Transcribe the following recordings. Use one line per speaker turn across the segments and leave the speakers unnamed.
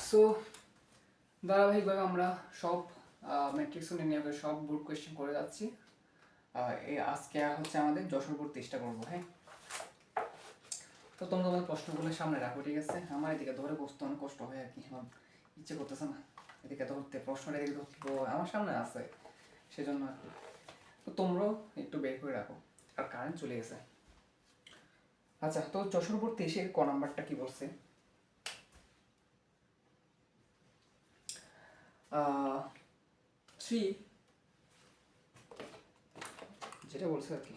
So ধারাবাহিকভাবে আমরা সব ম্যাট্রিক্স নির্ণয় সব বোর্ড কোয়েশ্চেন করে যাচ্ছি। এই আজকে হচ্ছে আমাদের যশোর বোর্ড চেষ্টা করবো। হ্যাঁ, তো তোমরা তোমাদের প্রশ্নগুলো সামনে রাখো, ঠিক আছে? আমার এদিকে ধরে বসতে অনেক কষ্ট হয় আর কি, আমার ইচ্ছে করতেছে না এদিকে ধরতে, প্রশ্নটা এদিকে ধরতে আমার সামনে আছে, সেজন্য আর কি। তো তোমরাও একটু বের করে রাখো। আর কারেন্ট চলে গেছে। আচ্ছা, তো যশোর বোর্ড 23-এর ক নাম্বারটা কি বলছে? 3 যেটা বলছে আর কি,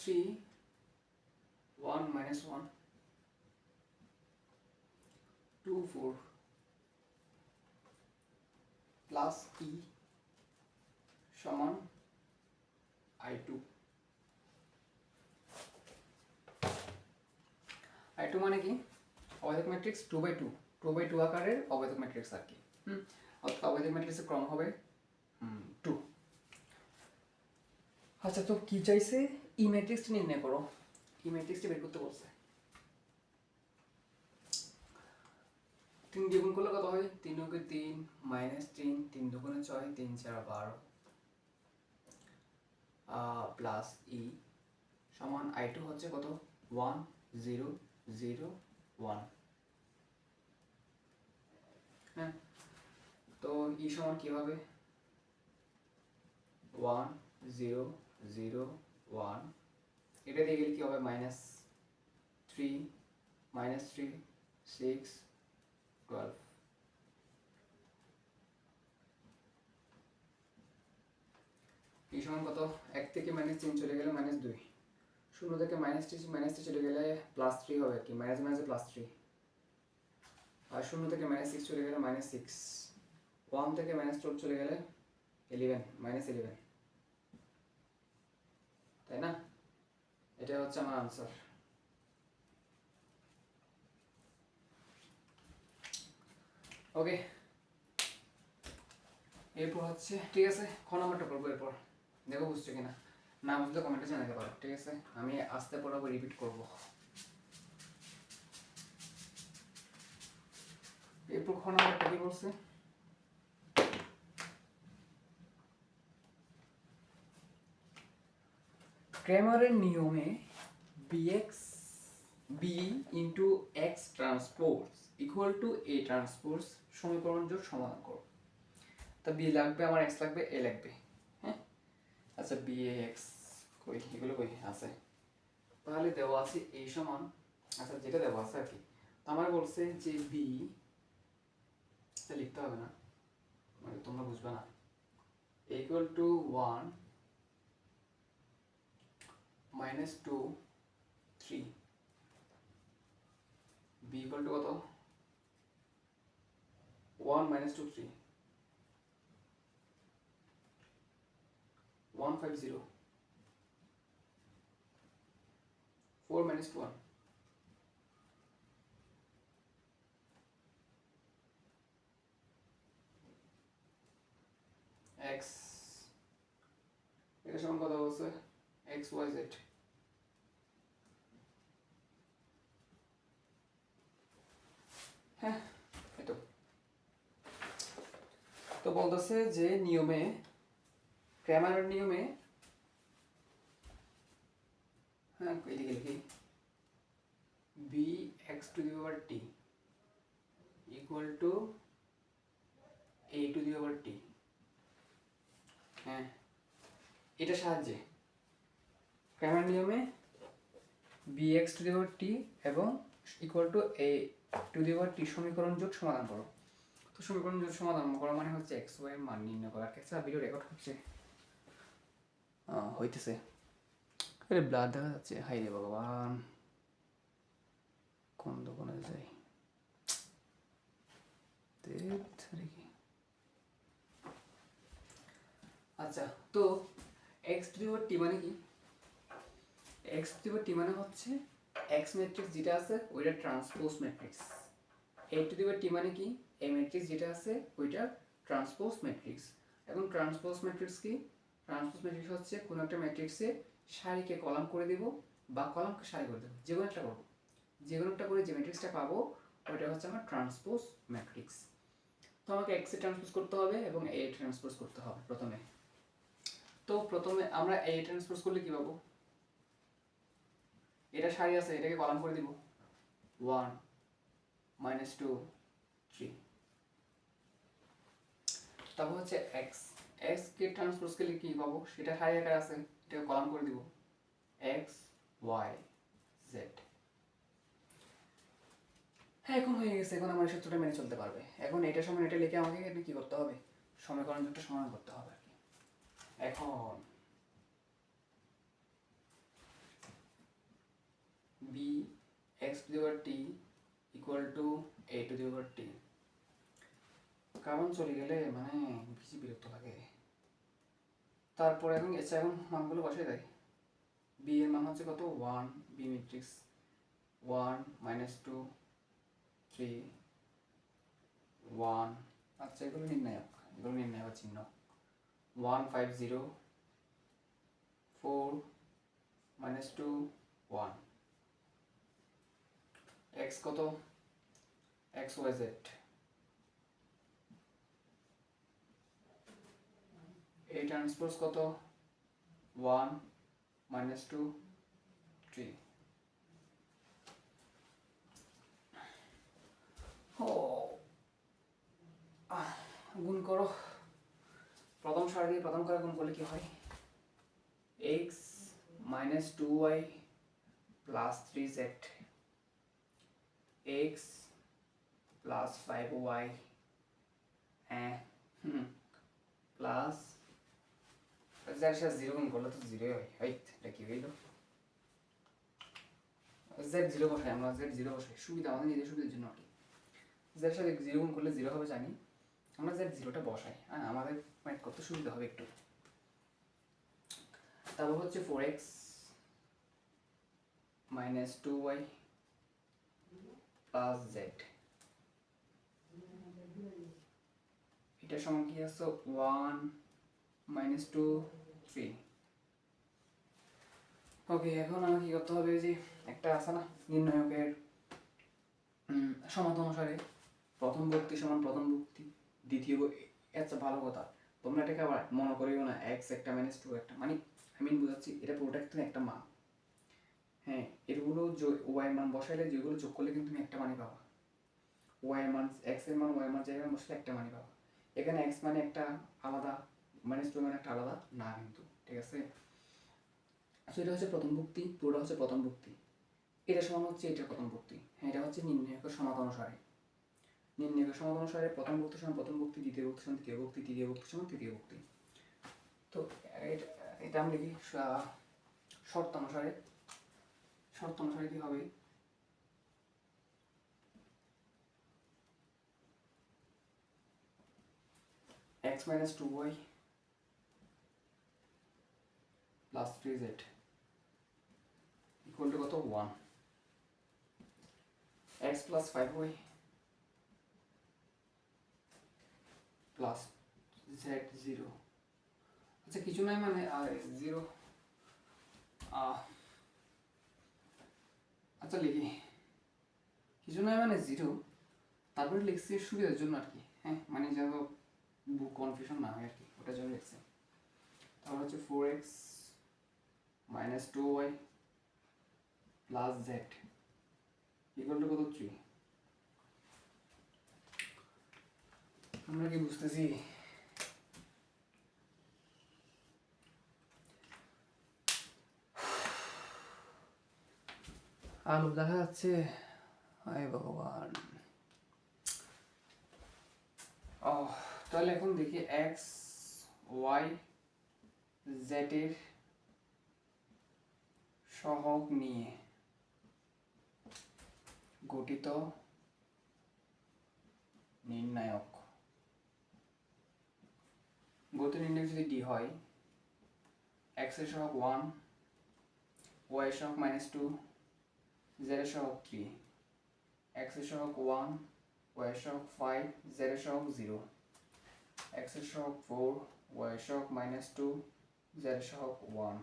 3 1 minus 1 2 4 প্লাস ই সমান i2। i2 মানে কি? অবৈধক ম্যাট্রিক্স 2/2 2/2 আকারের অবৈধক ম্যাট্রিক্স আর কি। অর্থাৎ অবৈধক ম্যাট্রিক্সের ক্রম হবে 2। আচ্ছা, তো কি চাইছে? ই ম্যাট্রিক্সটি নির্ণয় করো। ই ম্যাট্রিক্সটি বের করতে বলছে। 3 দিয়ে গুণ করলে কত হয়? 3 × 3 -3 3 × 2 = 6 3 × 4 = 12 প্লাস ই সমান i2 হচ্ছে কত? 1 0 0 1। হ্যাঁ, তো ই সমান কি হবে? 1 0 0 1। এটা দিয়ে গেলে কি হবে? -3 -3 6 12। ই সমান কত? 1 থেকে -3 চলে গেলে -2, 0 থেকে -3 চলে গেলে +3 হবে আর কি, মাইনাস মাইনাসে +3। আর 0 থেকে -6 চলে গেলে -6, 1 থেকে -12 চলে গেলে 11 -11, তাই না? এটা হচ্ছে আমার আনসার। ওকে, এরপর হচ্ছে, ঠিক আছে, খ নাম্বারটা করবো। এরপর দেখো বুঝছো কিনা, না বুঝলে কমেন্টে জানাতে পারো, ঠিক আছে? আমি আস্তে পড়াবো, রিপিট করবো। এরপর খ নাম্বারটা কি বলছে? ক্রেমারের নিয়মে bx b into x transpose equal to a transpose সমীকরণ জোট সমাধান করো। তা b লাগবে আমার, x লাগবে, a লাগবে। হ্যাঁ, আচ্ছা, b a x কই, এগুলো কই আছে? তাহলে দেওয়া আছে a সমান, আচ্ছা যেটা দেওয়া আছে আর কি, তো আমার বলছে যে b, লিখতে হবে না মানে তোমরা বুঝবে না, equal to 1 -2 3। b equal to কত? 1 -2 3 150 4 - 1 x, এটা সমান কত বলছে? x y z। হ্যাঁ, এতো তো বলতেছে যে নিয়মে, ক্রেমারের নিয়মে, হ্যাঁ এদিকে লিখি, bx⁴ ইকুয়াল টু a⁴ হ্যাঁ, এটা সাহায্যে ক্রেমার নিয়মে bx⁴ এবং ইকুয়াল টু a⁴ সমীকরণ জোট সমাধান করো। তো সমীকরণ জোট সমাধান করা মানে হচ্ছে x y এর মান নির্ণয় করা। আচ্ছা, ভিডিও রেকর্ড হচ্ছে, হইতেছে, আরে ব্লাড দেখা যাচ্ছে, হাই রে ভগবান, কোন দোকানে যাই? আচ্ছা, তো x⁴ মানে কি? x⁴ মানে হচ্ছে x ম্যাট্রিক্স যেটা আছে ওইটা ট্রান্সপোজ ম্যাট্রিক্স। a⁴ মানে কি? a ম্যাট্রিক্স যেটা আছে ওইটা ট্রান্সপোজ ম্যাট্রিক্স। এখন ট্রান্সপোজ ম্যাট্রিক্স কি? ট্রান্সপোজ ম্যাট্রিক্স হচ্ছে কোনো একটা ম্যাট্রিক্সে সারিকে কলাম করে দেব বা কলামকে সারি করে দেব, যে কোনো একটা করবো। যে কোনো একটা করে যে ম্যাট্রিক্সটা পাবো ওইটা হচ্ছে আমার ট্রান্সপোজ ম্যাট্রিক্স। তো আমাকে এক্স এ ট্রান্সপোজ করতে হবে এবং এ ট্রান্সপোজ করতে হবে প্রথমে। তো প্রথমে আমরা এ ট্রান্সপোজ করলে কি পাবো, এটা সারি আছে, এটাকে কলাম করে দিব 1 -2 3। তারপর হচ্ছে এক্স, এক্স কে ট্রান্সপোজ করলে কি পাবো, সেটা সারি আকারে আছে, এটাকে কলাম করে দিব এক্স ওয়াই জেড। হ্যাঁ এখন হয়ে গেছে, এখন আমার এই সূত্রটা মেনে চলতে পারবে। এখন এটা সমান এটা লিখে আমাকে এখানে কি করতে হবে, সমীকরণ যুক্ত সমাধান করতে হবে আর কি। এখন B X to the power T equal to A to the power T. কারণ চলে গেলে মানে বেশি বিরক্ত লাগে। তারপরে এখন এসে এখন মানগুলো বসে দেয়। বি এর মান হচ্ছে কত 1, বি ম্যাট্রিক্স 1 -2 3 1। আচ্ছা এগুলো নির্ণায়ক, এগুলো নির্ণায়ক চিহ্ন 1 5 0 4 -2 1। এক্স কত, এক্স ওয়াই জেড, এই ট্রান্সপোজ কত 1 -2 3। ও গুণ করো, প্রথম সারি দিয়ে প্রথম করে গুণ করলে কি হয়, x - 2y + 3z x + 5y plus যার সাথে জিরো গুণ করলে তো জিরোই হয়। এটা কি হইল, জেড জিরো বসাই, আমরা জেড জিরো বসাই, সুবিধা আমাদের নিজের সুবিধার জন্য আর কি। জেড সাথে জিরো গুণ করলে জিরো হবে জানি, আমরা জেড জিরোটা বসাই, হ্যাঁ আমাদের ম্যাথ করতে সুবিধা হবে একটু। তারপর হচ্ছে 4x - 2y + z, এটা সমান কি আছে 1 -2 3। ওকে এখন আমাকে কি করতে হবে, যে একটা আছে না নির্ণায়কের সমাধান অনুসারে প্রথম ভুক্তি সমান প্রথম ভুক্তি, দ্বিতীয় আচ্ছা ভালো কথা, তোমরা এটাকে আবার মনে করিও না x একটা -2 একটা, মানে আমি বুঝাচ্ছি এটা পুরোটা কিন্তু একটা মান। হ্যাঁ এগুলো y এর মান বসাইলে যেগুলো যোগ করলে কিন্তু তুমি একটা মানই পাবা। y এর মান x এর মান y এর মান যাই মান বসালে একটা মানই পাবা। এখানে x মানে একটা আলাদা, -2 মানে একটা আলাদা না কিন্তু, ঠিক আছে। সো এটা হচ্ছে প্রথম ভুক্তি, পুরোটা হচ্ছে প্রথম ভুক্তি, এটা সমান হচ্ছে এটা প্রথম ভুক্তি। হ্যাঁ এটা হচ্ছে নির্ণায়কের সমাধান অনুসারে, নির্ণায়কের সমাধান অনুসারে প্রথম ভুক্তি সমান প্রথম ভুক্তি, দ্বিতীয় ভুক্তি সমান দ্বিতীয় ভুক্তি, তৃতীয় ভুক্তি সমান তৃতীয় ভুক্তি। তো এটা আমি লিখি শর্ত অনুসারে, শর্ত অনুসারে কি হবে, x - 2y + 3z equal to কত 1, x + 5y + z 0। আচ্ছা কিছু নাই মানে 0, আচ্ছা লিখি কিছু নাই মানে 0, তারপরে লিখছি সুবিধার জন্য আর কি, হ্যাঁ মানে যেন বুক কনফিউশন না হয় আর কি, ওটার জন্য লিখছি। তারপর হচ্ছে 4x - 2y + z equal to কত 3। আমরা কি বুঝতেছি, আলো দেখা যাচ্ছে, হায় ভগবান। ও তাহলে এখন দেখি x y z এর সহগ নিয়ে গঠিত নির্ণায়ক। গতি নির্ণায়ক যদি ডি হয়, x এর সহগ 1, y এর সহগ -2, z এর সহগ 3, x এর সহগ 1, y এর সহগ 5, z এর সহগ 0, x এর সহগ 4, y এর সহগ -2, z এর সহগ 1।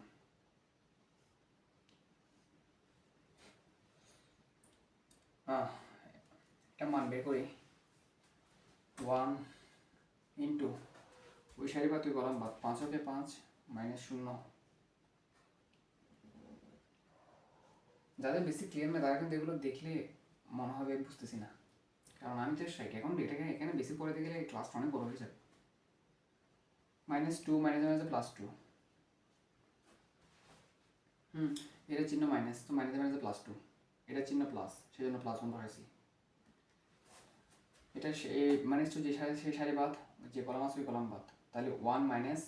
এটা মান বের করি 1 ইন্টু ওই সারি বা তুই কলাম বাদ 5 ওকে 5 মাইনাস 0। যাদের বেশি ক্লিয়ার না তারা কিন্তু এগুলো দেখলে মনে হবে বুঝতেছি না, কারণ আমি তো এখন এটাকে এখানে বেশি পড়াতে গেলে ক্লাসটা অনেক বড় হয়ে যাবে। -2 মাইনাসে +2, এটা চিহ্ন মাইনাস, তো মাইনাসে +2, এটা চিহ্ন প্লাস, সেই জন্য +1 ধরেছি। এটা -2 যে সারি সেই সারি বাদ, যে কলাম আছে ওই কলাম বাদ, তাহলে 1 মাইনাস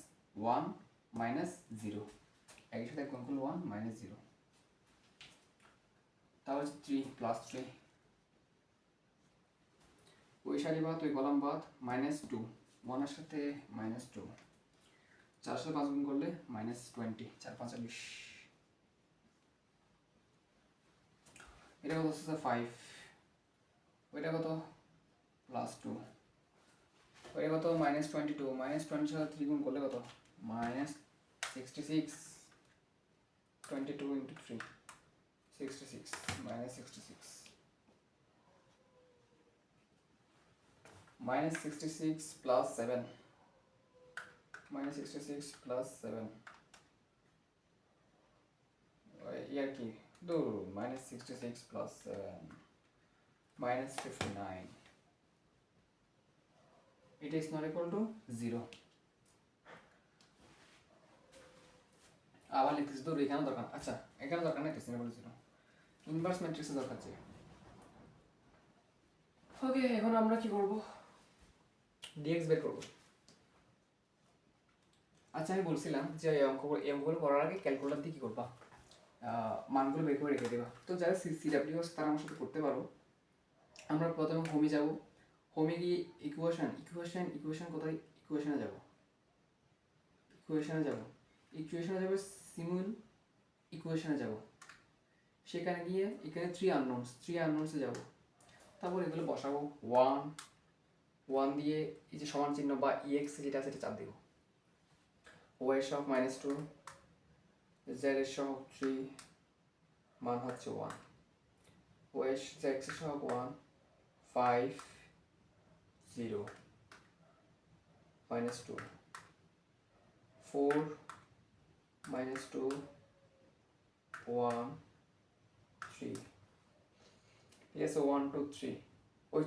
1 মাইনাস 0, একই সাথে গুণ করলে 1 মাইনাস 0, তাহলে 3 +3, ওই সারি বাদ ওই কলাম বাদ -2, 1 এর সাথে -2, 4 সাথে 5 গুণ করলে -20, 4 5 20, এটা কত হচ্ছে 5, ওইটা কত +2, ওইটা কত -22, -20 সাথে 3 গুণ করলে কত -66, 22 into 3 66, -66, -66 plus 7, -66 plus 7, ইয়ার কি দূর, -66 plus 7 -59, it is not equal to 0। আবার লিখতেছি দূর, এখানে দরকার, আচ্ছা এখানে দরকার না, it is not equal to 0, inverse ম্যাট্রিক্সে দরকার আছে। ওকে, এখন আমরা কি করব, dx বের করব। আচ্ছা আমি বলছিলাম যে এই অঙ্কগুলো করার আগে ক্যালকুলেটর দিয়ে কি করবা, মানগুলো বের করে রেখে দেবা। তো যারা সিডাব্লিউ আছে তারা আমার সাথে করতে পারো। আমরা প্রথমে হোমে যাব, হোমে গিয়ে ইকুয়েশন কোথায়, ইকুয়েশনে যাব সিমুল ইকুয়েশনে যাব, সেখানে গিয়ে এখানে 3 আননোনসে যাব, তারপর এগুলো বসাবো 1 দিয়ে এই যে সমান চিহ্ন বা ex যেটা আছে সেটা চাপ দেবো, y এর সহগ -2, z এর সহগ 3, মান হচ্ছে 1, x এর সহগ 1 5 0 -2 4 -2 1 3, ঠিক আছে 1 2 3, ওই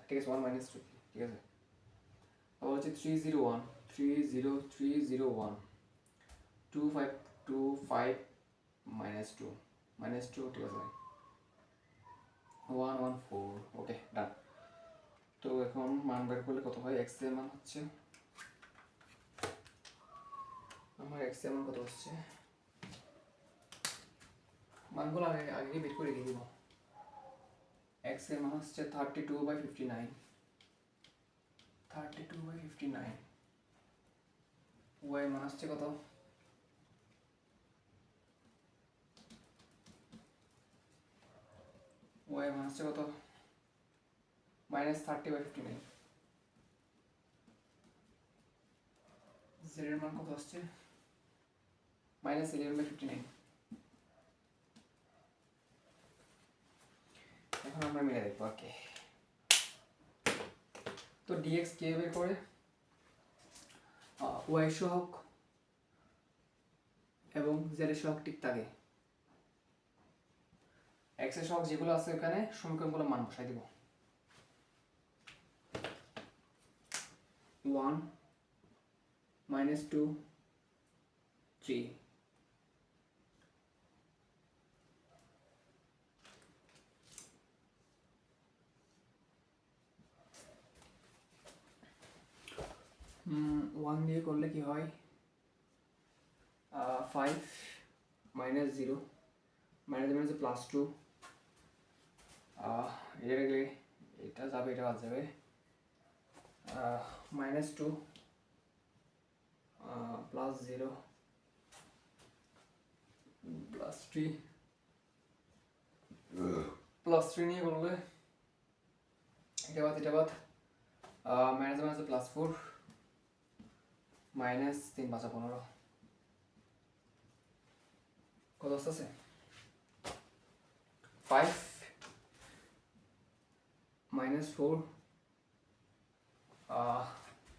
ঠিক আছে 1 -2 ঠিক আছে, আবার হচ্ছে 301 30301 25 25 -2 -2 ঠিক আছে 114, ওকে ডান। তো এখন মান বের করলে কত হয়, x এর মান হচ্ছে, আমার x এর মান কত হচ্ছে, মানগুলো আগে বের করে রেখে দিব। x এর মান হচ্ছে 32/59, 32/59, y মান হচ্ছে কত, y মান হচ্ছে কত -30/59, z এর মান কত হচ্ছে -11/59। এখন আমরা মিলে দেখবো, ওকে। তো dx কে বের করে, y সহগ এবং z এর সহগ ঠিক থাকে, x এর সহগ যেগুলো আছে ওখানে সমীকরণগুলো মান বসাই দিব, 1 -2 3, ওয়ান দিয়ে করলে কি হয় 5 -0 -2, এটা গেলে এটা যাবে, এটা বাদ যাবে, -2 +0 +3 নিয়ে করলে এটা বাদ -4 -3 5 15, কত আসতেছে 5 -4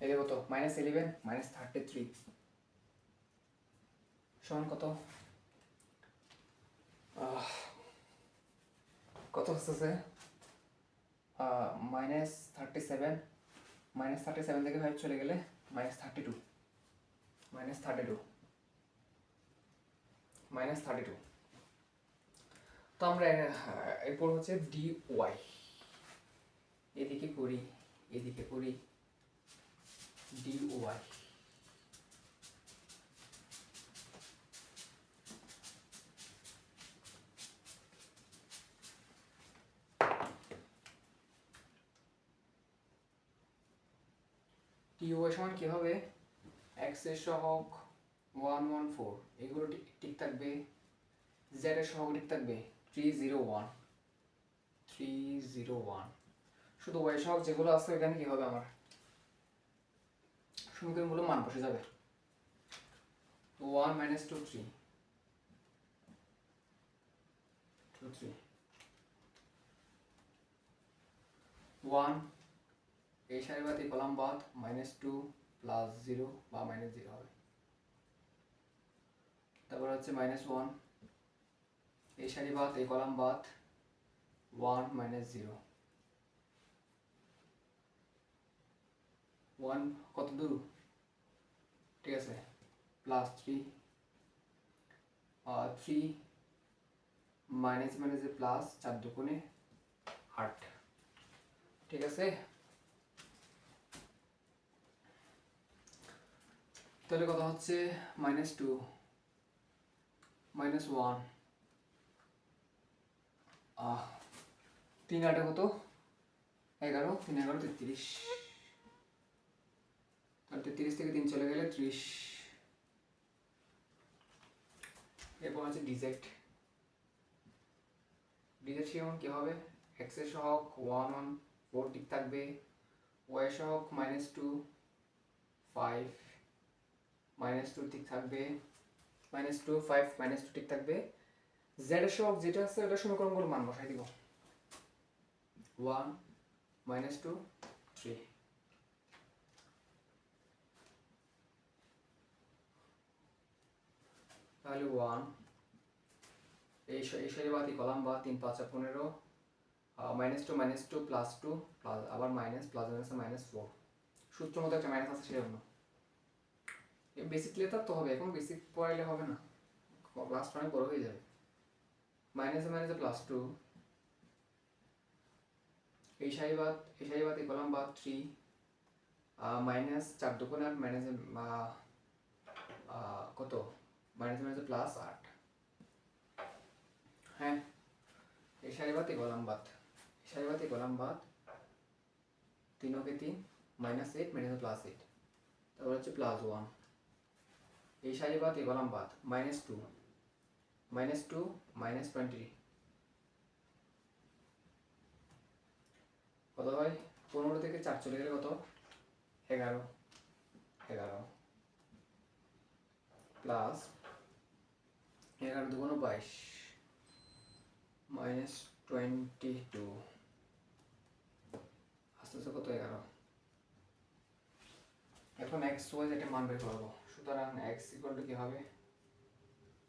এটা কত -11 -33 সমান কত কত হচ্ছে -37 -37 থেকে 5 চলে গেলে -32 -32 তো আমরা এরপর হচ্ছে dy এদিকে করি dy সমান কি হবে x এর সহগ 114 এগুলো ঠিক থাকবে, z এর সহগ ঠিক থাকবে 301 শুধু y সহগ যেগুলো আছে এখানে কি হবে আমার সমীকরণগুলো মান বসে যাবে 1 - 2 3 1 এই সারি বাদ এই কলাম বাদ -2 + 0 বা -0 হবে, তারপর হচ্ছে -1 এই সারি বাদ এই কলাম বাদ 1 - 0 1 কত দূর ঠিক আছে +3 3 মাইনাস প্লাস 4 দুগুণে 8 ঠিক আছে। তাহলে কত হচ্ছে -2 -1 3 8 কত 11 3 11 33 33 থেকে 3 চলে গেলে 30 এরপর হচ্ছে ডিজেক্ট সমান কি হবে x এর সহগ 1 1 4 ঠিক থাকবে, y এর সহগ -2 5 -2 ঠিক থাকবে, -2 5 -2 ঠিক থাকবে, z এর সহগ যেটা আছে ওটা সমীকরণগুলো মান বসাই দিব 1 -2 3 তাহলে 1 এই সারি বাদ এই কলাম বাদ 3 5 15 -2 +2 প্লাস আবার মাইনাস প্লাস -4 সূত্র মতো একটা মাইনাস আছে সেজন্য বেসিক লেটার তো হবে, এখন বেসিক পড়াইলে হবে না, ক্লাসটা অনেক বড় হয়ে যাবে। -2 এই সারি বাদ এই কলাম বাদ 3 -4 দুগুণ 8 মাইনাস কত +8 হ্যাঁ এই সারি বাদ এই কলাম বাদ 3 ওকে 3 -8 +8 তারপর হচ্ছে +1 এই সারি বাদ এই কলাম বাদ -2 -20 কত হয় 15 থেকে 4 চলে গেলে কত 11 প্লাস 11 দুগুণ 22 -22 আস্তে আস্তে কত 11 এখন x y একটা মান বের করব, সুতরাং x = কি হবে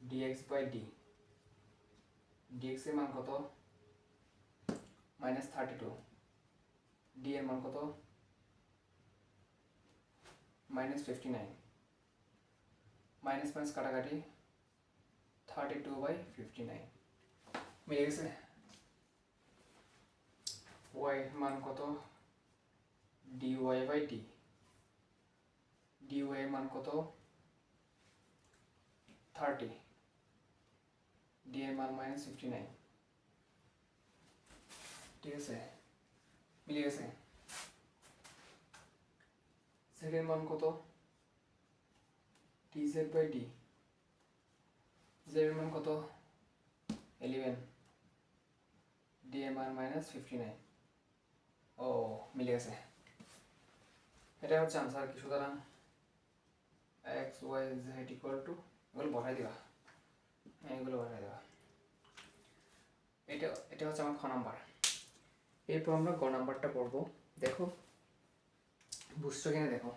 dx/d dx এর মান কত -32 d এর মান কত -59 মাইনাস মাইনাস কাটাকাটি 32/59 মিলে গেছে। y এর মান কত dy/d এর মান কত 30 d এর মান -59 ঠিক আছে মিলে গেছে। z এর মান কত dz/d z এর মান কত 11 d এর মান -59 ও মিলে গেছে, এটা হচ্ছে आंसर কি। সুতরাং x y z = এগুলো বসাই দিবা, এগুলো বসাই দিবা। এটা হচ্ছে আমার খ নাম্বার। এরপর আমরা গ নাম্বারটা করব। দেখো বুঝছো কিনা দেখো।